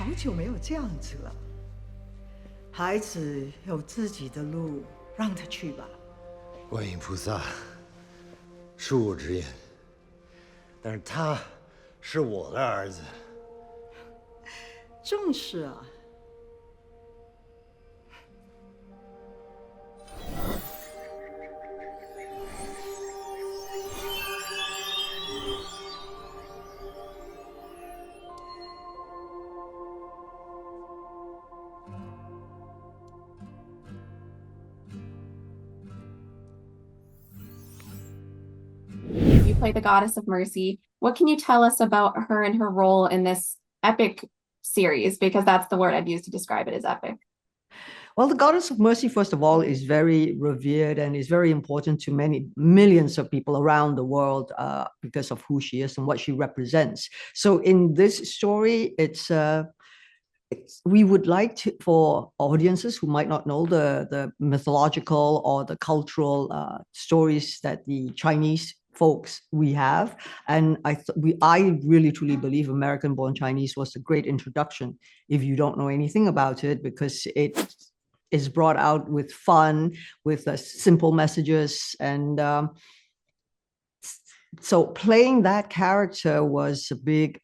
好久没有这样子了。孩子有自己的路，让他去吧。观音菩萨，恕我直言，但是他是我的儿子。正是啊。You play the goddess of mercy. What can you tell us about her and her role in this epic series? Because that's the word I'd use to describe it as epic. Well, the goddess of mercy, first of all, is very revered and is very important to many millions of people around the world because of who she is and what she represents. So in this story, we would like to, for audiences who might not know the mythological or the cultural stories that the Chinese folks we have, and I really truly believe American Born Chinese was a great introduction if you don't know anything about it, because it is brought out with fun, with simple messages, and so playing that character was a big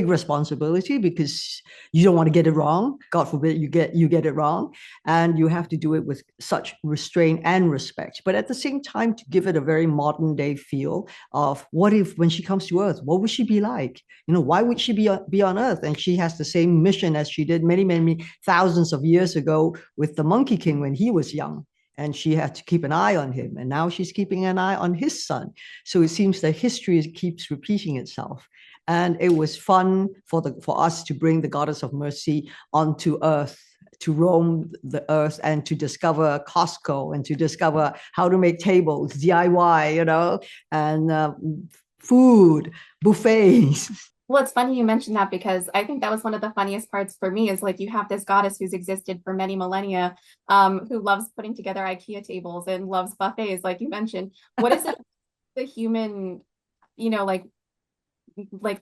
responsibility, because you don't want to get it wrong. God forbid you get it wrong, and you have to do it with such restraint and respect. But at the same time, to give it a very modern day feel of what if when she comes to Earth, what would she be like? Why would she be on Earth? And she has the same mission as she did many thousands of years ago with the Monkey King when he was young. And she had to keep an eye on him, and now she's keeping an eye on his son. So it seems that history keeps repeating itself. And it was fun for us to bring the goddess of mercy onto Earth, to roam the Earth and to discover Costco and to discover how to make tables, DIY, and food, buffets. Well, it's funny you mentioned that, because I think that was one of the funniest parts for me, is like you have this goddess who's existed for many millennia, who loves putting together IKEA tables and loves buffets, like you mentioned. What is it, the human, like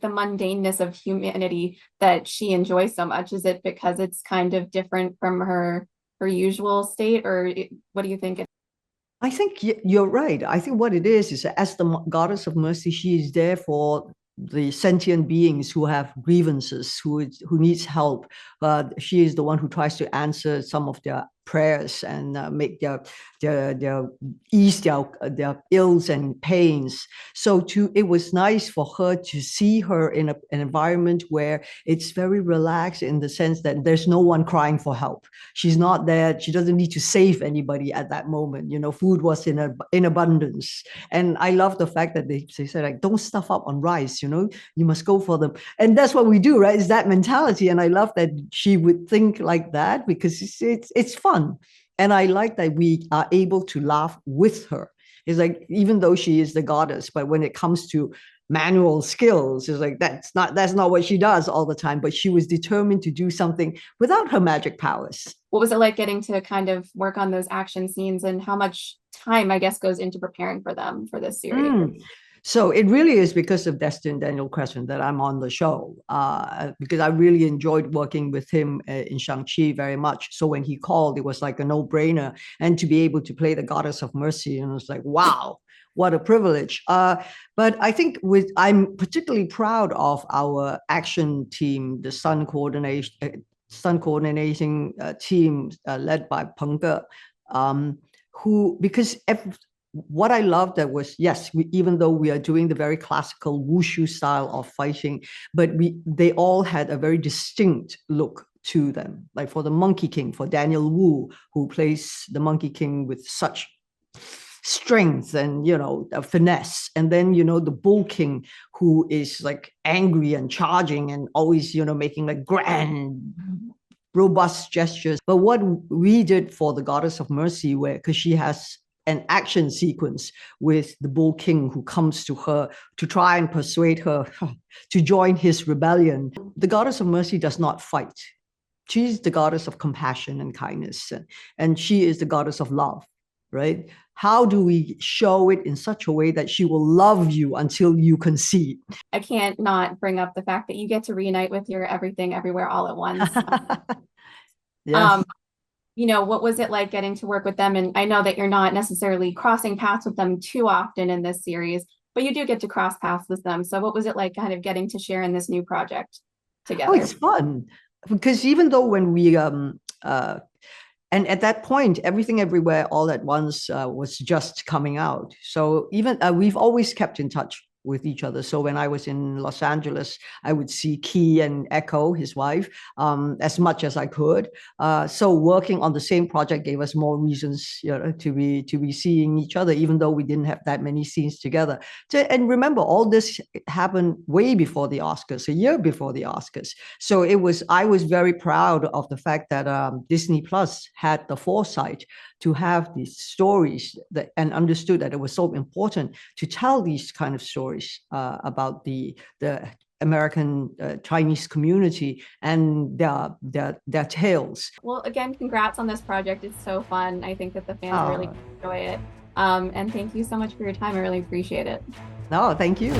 the mundaneness of humanity that she enjoys so much? Is it because it's kind of different from her usual state, or what do you think? I think you're right. I think what it is as the goddess of mercy, she is there for the sentient beings who have grievances, who needs help. She is the one who tries to answer some of their prayers and make their ease their ills and pains. So it was nice for her to see her in an environment where it's very relaxed, in the sense that there's no one crying for help. She's not there. She doesn't need to save anybody at that moment. Food was in abundance, and I love the fact that they said, like, don't stuff up on rice. You must go for them, and that's what we do, right? It's that mentality, and I love that she would think like that, because it's fun. And I like that we are able to laugh with her. It's like, even though she is the goddess, but when it comes to manual skills, it's like that's not what she does all the time, but she was determined to do something without her magic powers. What was it like getting to kind of work on those action scenes, and how much time, I guess, goes into preparing for them for this series? So it really is because of Destin Daniel Crescent that I'm on the show, because I really enjoyed working with him in Shang-Chi very much. So when he called, it was like a no-brainer. And to be able to play the goddess of mercy, and it was like, wow, what a privilege. But I think I'm particularly proud of our action team, the stunt coordinating team led by Peng Ge, because what I loved that was, yes, even though we are doing the very classical wushu style of fighting, but they all had a very distinct look to them. Like for the Monkey King, for Daniel Wu, who plays the Monkey King with such strength and finesse, and then the Bull King, who is like angry and charging and always making like grand robust gestures. But what we did for the goddess of mercy, because she has an action sequence with the Bull King who comes to her to try and persuade her to join his rebellion. The goddess of mercy does not fight. She's the goddess of compassion and kindness, and she is the goddess of love, right? how do we show it in such a way that she will love you until you concede? I can't not bring up the fact that you get to reunite with your everything everywhere all at once. Yes. You know, what was it like getting to work with them? And I know that you're not necessarily crossing paths with them too often in this series, but you do get to cross paths with them. So what was it like kind of getting to share in this new project Oh, together? it's fun because even though when we and at that point, Everything Everywhere All at Once was just coming out. So even we've always kept in touch with each other. So when I was in Los Angeles, I would see Key and Echo, his wife, as much as I could. So working on the same project gave us more reasons, to be seeing each other, even though we didn't have that many scenes together. And remember, all this happened way before the Oscars, a year before the Oscars. So I was very proud of the fact that Disney Plus had the foresight to have these stories and understood that it was so important to tell these kind of stories about the American Chinese community and their tales. Well, again, congrats on this project. It's so fun. I think that the fans really enjoy it. And thank you so much for your time. I really appreciate it. No, thank you.